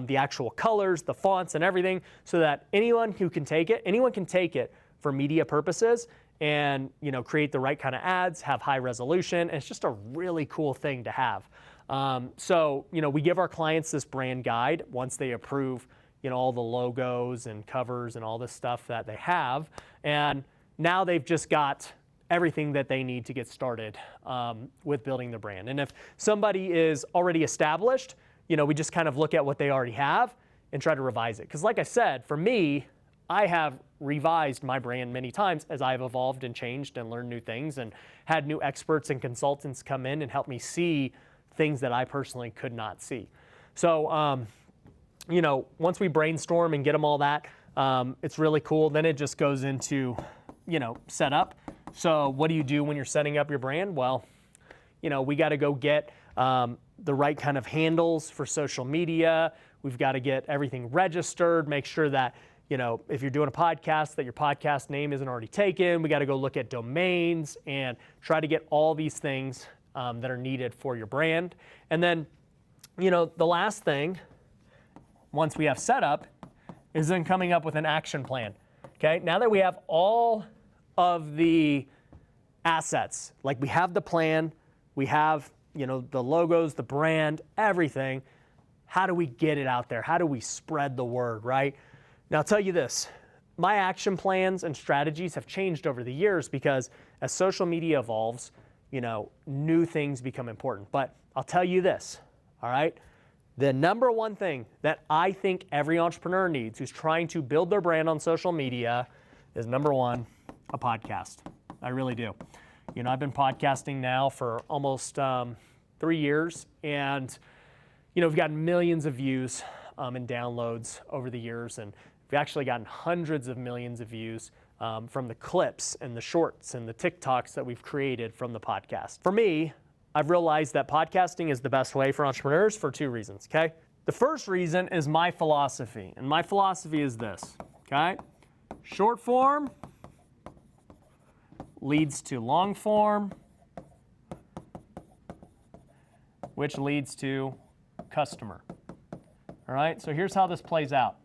S1: the actual colors, the fonts and everything, so that anyone can take it for media purposes and create the right kind of ads, have high resolution, and it's just a really cool thing to have. So we give our clients this brand guide once they approve all the logos and covers and all this stuff that they have, and now they've just got everything that they need to get started with building the brand. And if somebody is already established, we just kind of look at what they already have and try to revise it. Because like I said, for me, I have revised my brand many times as I've evolved and changed and learned new things and had new experts and consultants come in and help me see things that I personally could not see. So, once we brainstorm and get them all that, it's really cool. Then it just goes into, setup. So what do you do when you're setting up your brand? Well, we got to go get the right kind of handles for social media. We've got to get everything registered, make sure that, if you're doing a podcast, that your podcast name isn't already taken. We got to go look at domains and try to get all these things that are needed for your brand. And then, the last thing, once we have set up, is then coming up with an action plan. Okay, now that we have all of the assets, like we have the plan, we have, the logos, the brand, everything, how do we get it out there? How do we spread the word, right? Now I'll tell you this, my action plans and strategies have changed over the years because as social media evolves, new things become important. But I'll tell you this, all right? The number one thing that I think every entrepreneur needs who's trying to build their brand on social media is number one, a podcast. I really do. I've been podcasting now for almost 3 years, and we've gotten millions of views and downloads over the years, and we've actually gotten hundreds of millions of views from the clips and the shorts and the TikToks that we've created from the podcast. For me, I've realized that podcasting is the best way for entrepreneurs for 2 reasons, okay? The first reason is my philosophy, and my philosophy is this, okay? Short form leads to long form, which leads to customer. All right, so here's how this plays out.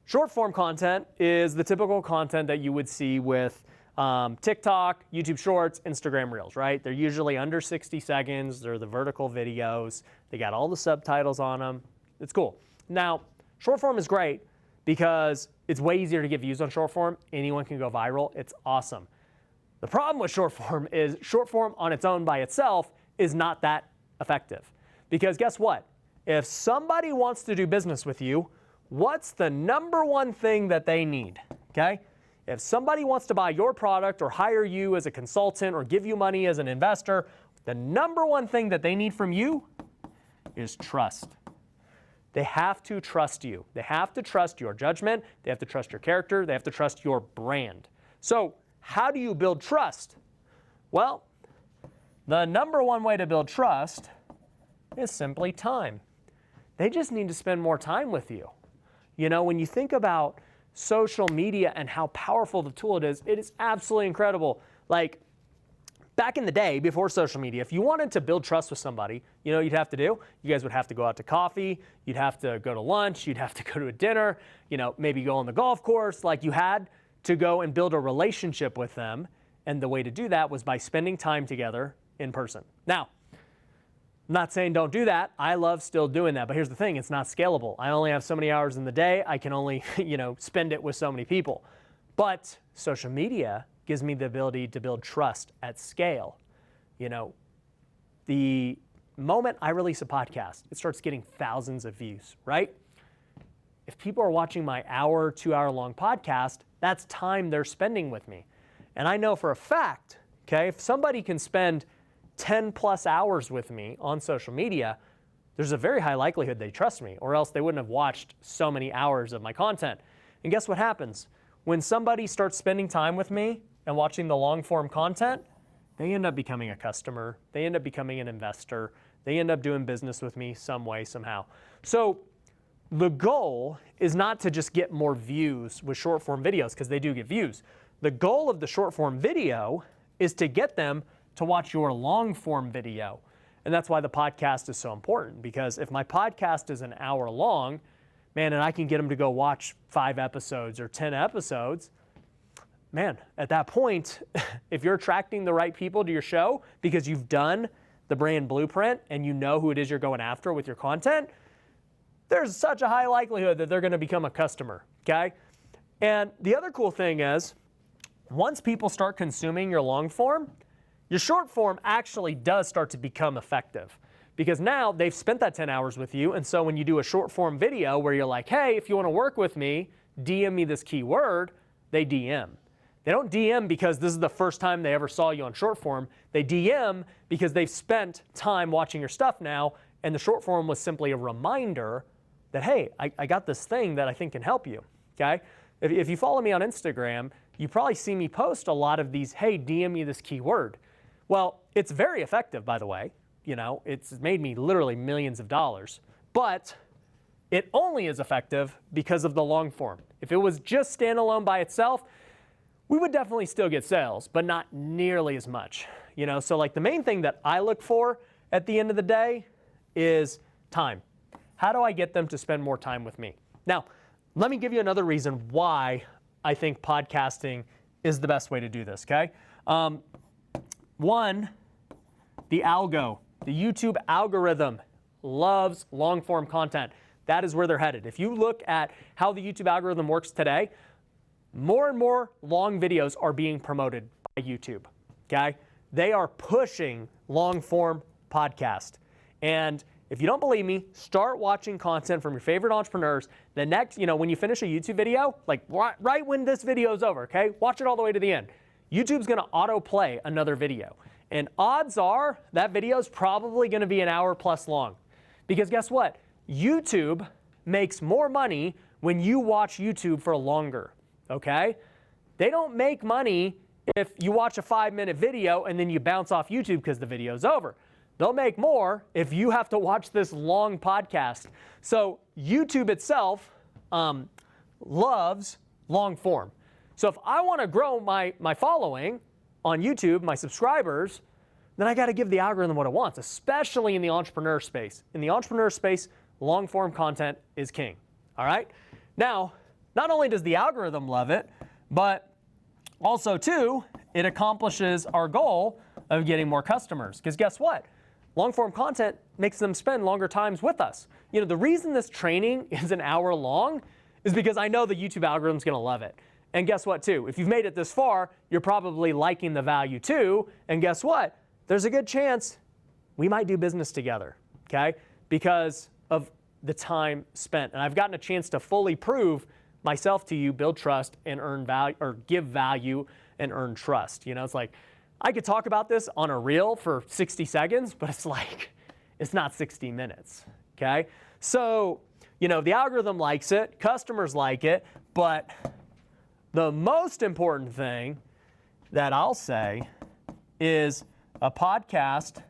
S1: Short form content is the typical content that you would see with TikTok, YouTube Shorts, Instagram Reels, right? They're usually under 60 seconds. They're the vertical videos. They got all the subtitles on them. It's cool. Now, short form is great because it's way easier to get views on short form. Anyone can go viral. It's awesome. The problem with short form is short form on its own by itself is not that effective. Because guess what? If somebody wants to do business with you, what's the number one thing that they need, okay? If somebody wants to buy your product or hire you as a consultant or give you money as an investor, the number one thing that they need from you is trust. They have to trust you. They have to trust your judgment. They have to trust your character. They have to trust your brand. So how do you build trust? Well, the number one way to build trust is simply time. They just need to spend more time with you. When you think about social media and how powerful the tool it is absolutely incredible. Like back in the day, before social media, if you wanted to build trust with somebody, you know what you'd have to do? You guys would have to go out to coffee, you'd have to go to lunch, you'd have to go to a dinner, maybe go on the golf course. Like you had to go and build a relationship with them. And the way to do that was by spending time together in person. Now, I'm not saying don't do that. I love still doing that, but here's the thing, it's not scalable. I only have so many hours in the day. I can only, spend it with so many people. But social media gives me the ability to build trust at scale. The moment I release a podcast, it starts getting thousands of views, right? If people are watching my hour, 2-hour long podcast, that's time they're spending with me. And I know for a fact, okay, if somebody can spend 10 plus hours with me on social media, there's a very high likelihood they trust me, or else they wouldn't have watched so many hours of my content. And guess what happens? When somebody starts spending time with me and watching the long form content, they end up becoming a customer, they end up becoming an investor, they end up doing business with me some way, somehow. So the goal is not to just get more views with short form videos, because they do get views. The goal of the short form video is to get them to watch your long form video. And that's why the podcast is so important, because if my podcast is an hour long, man, and I can get them to go watch 5 episodes or 10 episodes, man, at that point, if you're attracting the right people to your show because you've done the brand blueprint and you know who it is you're going after with your content, there's such a high likelihood that they're going to become a customer, okay? And the other cool thing is, once people start consuming your long form, your short form actually does start to become effective, because now they've spent that 10 hours with you. And so when you do a short form video where you're like, hey, if you want to work with me, DM me this keyword, they DM. They don't DM because this is the first time they ever saw you on short form. They DM because they've spent time watching your stuff now, and the short form was simply a reminder that, hey, I got this thing that I think can help you, okay? If you follow me on Instagram, you probably see me post a lot of these, hey, DM me this keyword. Well, it's very effective, by the way. It's made me literally millions of dollars, but it only is effective because of the long form. If it was just standalone by itself, we would definitely still get sales, but not nearly as much. So like the main thing that I look for at the end of the day is time. How do I get them to spend more time with me? Now, let me give you another reason why I think podcasting is the best way to do this, okay? One, the YouTube algorithm loves long form content. That is where they're headed. If you look at how the YouTube algorithm works today, more and more long videos are being promoted by YouTube, okay? They are pushing long form podcast. And if you don't believe me, start watching content from your favorite entrepreneurs. The next, when you finish a YouTube video, like right when this video is over, okay? Watch it all the way to the end. YouTube's gonna autoplay another video. And odds are that video is probably gonna be an hour plus long. Because guess what? YouTube makes more money when you watch YouTube for longer, okay? They don't make money if you watch a 5-minute video and then you bounce off YouTube because the video's over. They'll make more if you have to watch this long podcast. So YouTube itself loves long form. So if I want to grow my following on YouTube, my subscribers, then I got to give the algorithm what it wants, especially in the entrepreneur space. In the entrepreneur space, long form content is king. All right? Now, not only does the algorithm love it, but also too, it accomplishes our goal of getting more customers. Because guess what? Long form content makes them spend longer times with us. The reason this training is an hour long is because I know the YouTube algorithm's going to love it. And guess what too? If you've made it this far, you're probably liking the value too. And guess what? There's a good chance we might do business together, okay? Because of the time spent. And I've gotten a chance to fully prove myself to you, build trust and earn value, or give value and earn trust. It's like, I could talk about this on a reel for 60 seconds, but it's not 60 minutes, okay? So, the algorithm likes it, customers like it, but the most important thing that I'll say is a podcast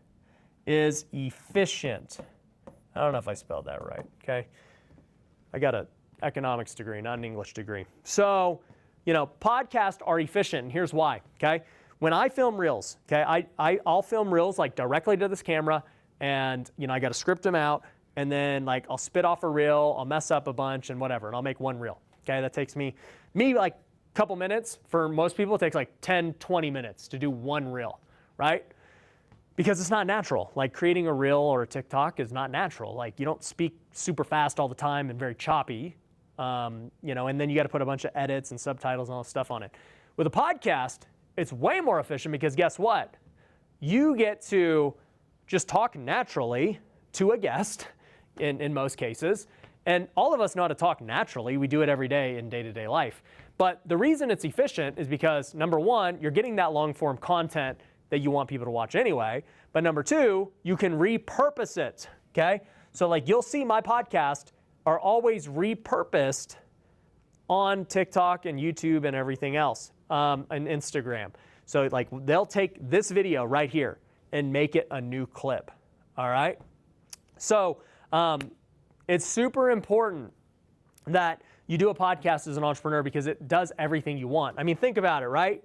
S1: is efficient. I don't know if I spelled that right, okay? I got an economics degree, not an English degree. So, podcasts are efficient, and here's why, okay? When I film reels, okay, I'll film reels like directly to this camera, and I got to script them out, and then like I'll spit off a reel, I'll mess up a bunch and whatever, and I'll make one reel, okay? That takes me like a couple minutes. For most people, it takes like 10, 20 minutes to do one reel, right? Because it's not natural. Like creating a reel or a TikTok is not natural. Like you don't speak super fast all the time and very choppy, you know, and then you got to put a bunch of edits and subtitles and all this stuff on it. With a podcast, it's way more efficient because guess what? You get to just talk naturally to a guest in most cases. And all of us know how to talk naturally. We do it every day in day-to-day life. But the reason it's efficient is because, number one, you're getting that long-form content that you want people to watch anyway. But number two, you can repurpose it, okay? So like you'll see my podcast are always repurposed on TikTok and YouTube and everything else, and Instagram. So like they'll take this video right here and make it a new clip, all right? So it's super important that you do a podcast as an entrepreneur because it does everything you want. I mean, think about it, right?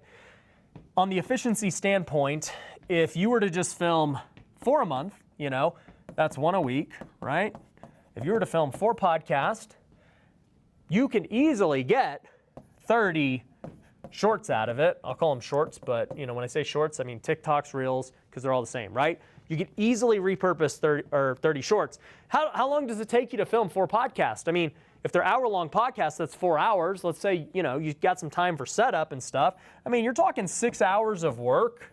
S1: On the efficiency standpoint, if you were to just film 4 a month, you know, that's 1 a week, right? If you were to film 4 podcasts, you can easily get 30 shorts out of it. I'll call them shorts, but you know, when I say shorts, I mean TikToks, Reels, because they're all the same, right? You could easily repurpose 30 shorts. How long does it take you to film 4 podcasts? I mean, if they're hour-long podcasts, that's 4 hours. Let's say, you know, you've got some time for setup and stuff. I mean, you're talking 6 hours of work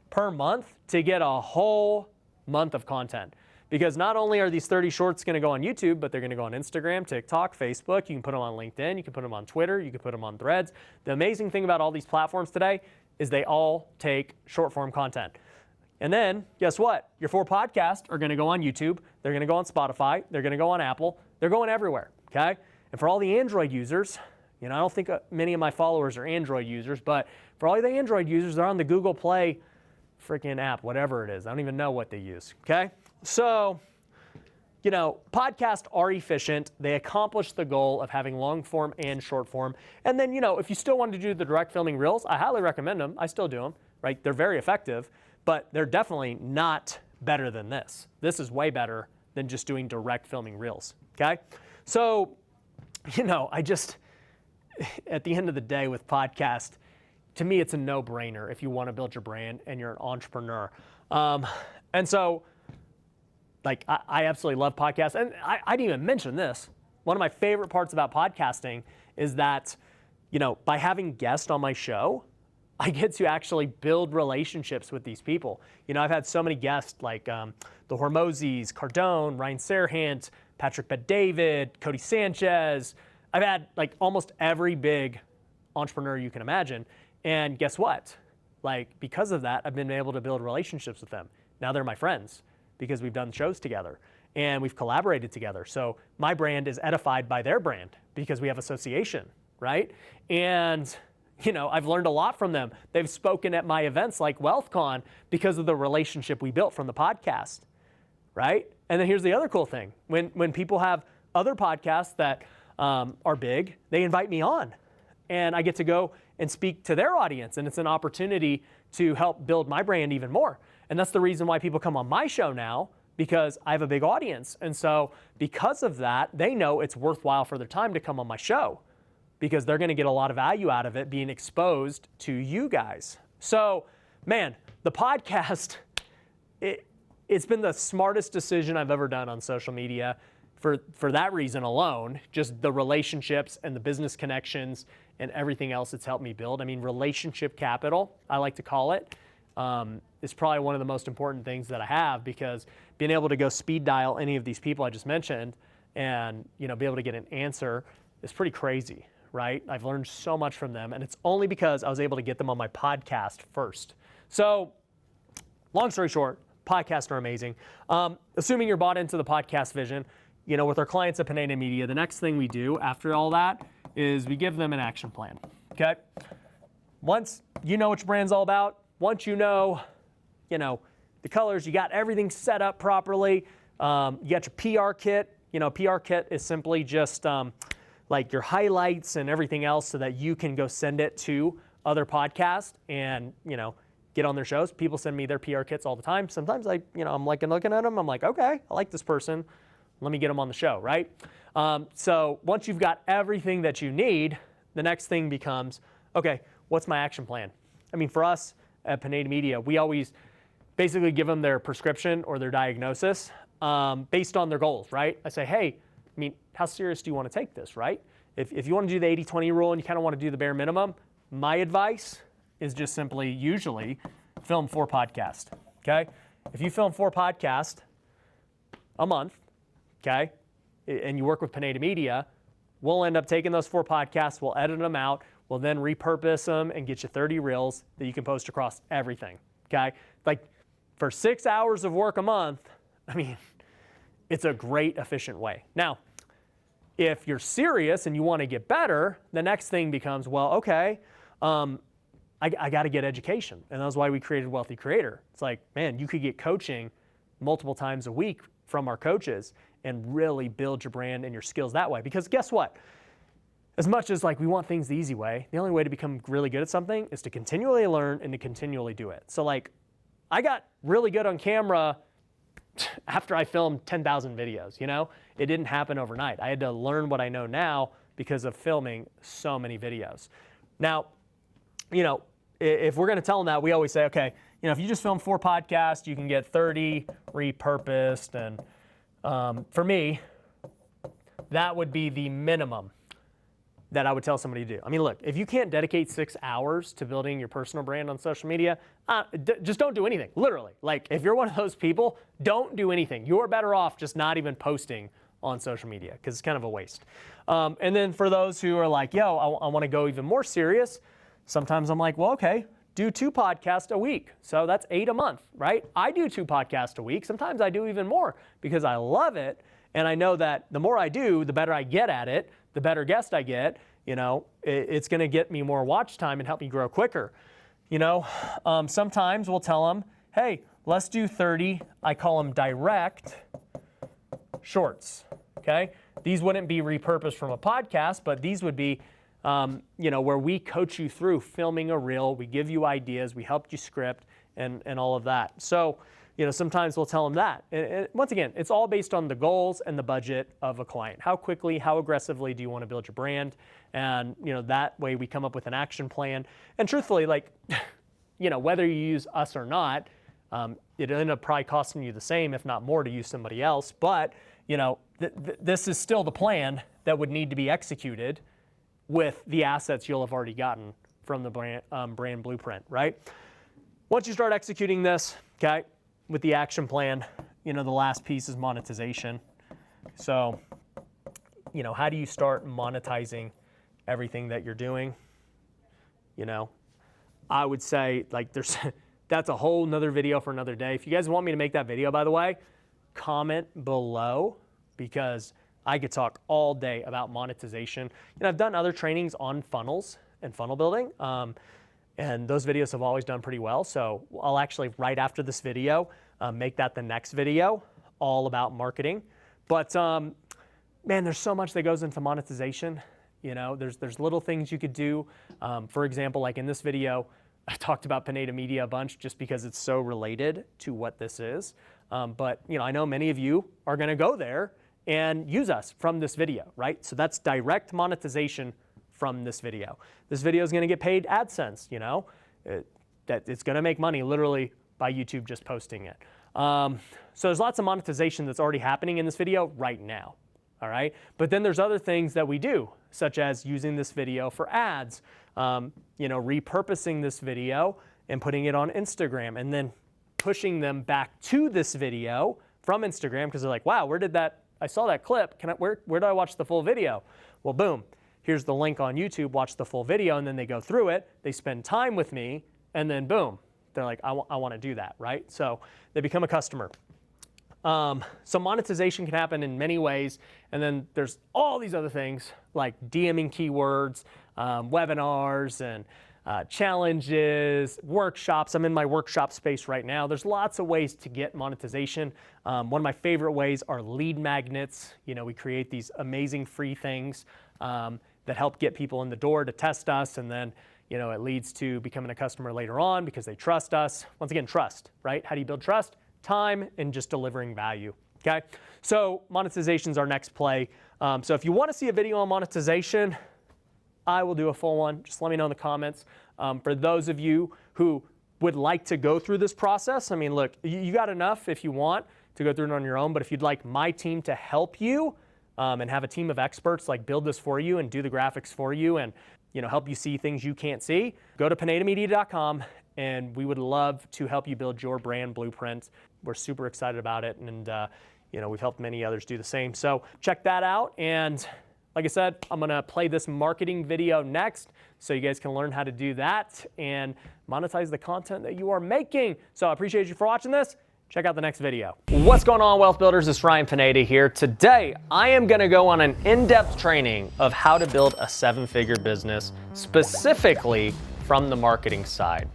S1: per month to get a whole month of content. Because not only are these 30 shorts going to go on YouTube, but they're going to go on Instagram, TikTok, Facebook. You can put them on LinkedIn. You can put them on Twitter. You can put them on Threads. The amazing thing about all these platforms today is they all take short-form content. And then, guess what? Your 4 podcasts are going to go on YouTube. They're going to go on Spotify. They're going to go on Apple. They're going everywhere, okay? And for all the Android users, you know, I don't think many of my followers are Android users, but for all the Android users, they're on the Google Play freaking app, whatever it is. I don't even know what they use, okay? So, you know, podcasts are efficient. They accomplish the goal of having long form and short form. And then, you know, if you still want to do the direct filming reels, I highly recommend them. I still do them, right? They're very effective, but they're definitely not better than this. This is way better than just doing direct filming reels, okay? So, you know, at the end of the day with podcast, to me, it's a no-brainer if you want to build your brand and you're an entrepreneur. And so, like, I absolutely love podcasts. And I didn't even mention this. One of my favorite parts about podcasting is that, you know, by having guests on my show, I get to actually build relationships with these people. You know, I've had so many guests like the Hormozis, Cardone, Ryan Serhant, Patrick Bet-David, Cody Sanchez. I've had like almost every big entrepreneur you can imagine. And guess what? Like, because of that, I've been able to build relationships with them. Now they're my friends because we've done shows together and we've collaborated together. So my brand is edified by their brand because we have association, right? And you know, I've learned a lot from them. They've spoken at my events like WealthCon because of the relationship we built from the podcast, right? And then here's the other cool thing. When people have other podcasts that are big, they invite me on. And I get to go and speak to their audience. And it's an opportunity to help build my brand even more. And that's the reason why people come on my show now, because I have a big audience. And so because of that, they know it's worthwhile for their time to come on my show, because they're gonna get a lot of value out of it being exposed to you guys. So, man, the podcast, it's been the smartest decision I've ever done on social media for that reason alone, just the relationships and the business connections and everything else it's helped me build. I mean, relationship capital, I like to call it, is probably one of the most important things that I have, because being able to go speed dial any of these people I just mentioned and, you know, be able to get an answer is pretty crazy. Right? I've learned so much from them, and it's only because I was able to get them on my podcast first. So, long story short, podcasts are amazing. Assuming you're bought into the podcast vision, you know, with our clients at Pineda Media, the next thing we do after all that is we give them an action plan, okay? Once you know what your brand's all about, once you know, the colors, you got everything set up properly, you got your PR kit. You know, PR kit is simply just like your highlights and everything else so that you can go send it to other podcasts and, you know, get on their shows. People send me their PR kits all the time. Sometimes I'm like looking at them, I'm like, okay, I like this person. Let me get them on the show, right? So once you've got everything that you need, the next thing becomes, okay, what's my action plan? I mean, for us at Pineda Media, we always basically give them their prescription or their diagnosis based on their goals, right? I say, hey, I mean, how serious do you want to take this, right? If you want to do the 80-20 rule and you kind of want to do the bare minimum, my advice is just simply, usually, film 4 podcasts, okay? If you film 4 podcasts a month, okay, and you work with Pineda Media, we'll end up taking those 4 podcasts, we'll edit them out, we'll then repurpose them and get you 30 reels that you can post across everything, okay? Like, for 6 hours of work a month, I mean, it's a great, efficient way. Now, if you're serious and you want to get better, the next thing becomes, well, okay, I got to get education. And that's why we created Wealthy Creator. It's like, man, you could get coaching multiple times a week from our coaches and really build your brand and your skills that way. Because guess what? As much as like we want things the easy way, the only way to become really good at something is to continually learn and to continually do it. So like, I got really good on camera after I filmed 10,000 videos, you know? It didn't happen overnight. I had to learn what I know now because of filming so many videos. Now, you know, if we're gonna tell them that, we always say, okay, you know, if you just film 4 podcasts, you can get 30 repurposed. And for me, that would be the minimum that I would tell somebody to do. I mean, look, if you can't dedicate 6 hours to building your personal brand on social media, just don't do anything, literally. Like, if you're one of those people, don't do anything. You're better off just not even posting on social media, because it's kind of a waste. And then for those who are like, yo, I want to go even more serious, sometimes I'm like, well, okay, do 2 podcasts a week. So that's 8 a month, right? I do 2 podcasts a week. Sometimes I do even more because I love it. And I know that the more I do, the better I get at it, the better guest I get, you know, it's going to get me more watch time and help me grow quicker. You know, sometimes we'll tell them, hey, let's do 30, I call them direct shorts, okay? These wouldn't be repurposed from a podcast, but these would be, you know, where we coach you through filming a reel, we give you ideas, we help you script and all of that. So, you know, sometimes we'll tell them that. And once again, it's all based on the goals and the budget of a client. How quickly, how aggressively do you want to build your brand? And, you know, that way we come up with an action plan. And truthfully, like, you know, whether you use us or not, it'll end up probably costing you the same, if not more, to use somebody else. But, you know, this is still the plan that would need to be executed with the assets you'll have already gotten from the brand blueprint, right? Once you start executing this, okay, with the action plan, you know, the last piece is monetization. So, you know, how do you start monetizing everything that you're doing? You know, I would say, like, that's a whole nother video for another day. If you guys want me to make that video, by the way, comment below, because I could talk all day about monetization. You know, I've done other trainings on funnels and funnel building, and those videos have always done pretty well. So I'll actually, right after this video, make that the next video, all about marketing. But man, there's so much that goes into monetization. You know, there's little things you could do. For example, like in this video, I talked about Pineda Media a bunch just because it's so related to what this is. But you know, I know many of you are going to go there and use us from this video, right? So that's direct monetization from this video. This video is going to get paid AdSense, you know, that it's going to make money literally by YouTube just posting it. So there's lots of monetization that's already happening in this video right now, all right? But then there's other things that we do, such as using this video for ads, you know, repurposing this video and putting it on Instagram, and then pushing them back to this video from Instagram, because they're like, wow, where did that, I saw that clip, where do I watch the full video? Well, boom, here's the link on YouTube, watch the full video, and then they go through it, they spend time with me, and then boom, they're like, I want to do that, right? So they become a customer. So monetization can happen in many ways, and then there's all these other things like DMing keywords, webinars, and challenges, workshops. I'm in my workshop space right now. There's lots of ways to get monetization. One of my favorite ways are lead magnets. You know, we create these amazing free things that help get people in the door to test us, and then, you know, it leads to becoming a customer later on because they trust us. Once again, trust, right? How do you build trust? Time and just delivering value, okay? So monetization is our next play. So if you want to see a video on monetization, I will do a full one. Just let me know in the comments. For those of you who would like to go through this process, I mean, look, you got enough if you want to go through it on your own, but if you'd like my team to help you and have a team of experts like build this for you and do the graphics for you and help you see things you can't see, go to pinedamedia.com and we would love to help you build your brand blueprint. We're super excited about it, and we've helped many others do the same. So check that out, and like I said, I'm gonna play this marketing video next so you guys can learn how to do that and monetize the content that you are making. So I appreciate you for watching this. Check out the next video. What's going on, Wealth Builders? It's Ryan Pineda here. Today, I am gonna go on an in-depth training of how to build a 7-figure business, specifically from the marketing side.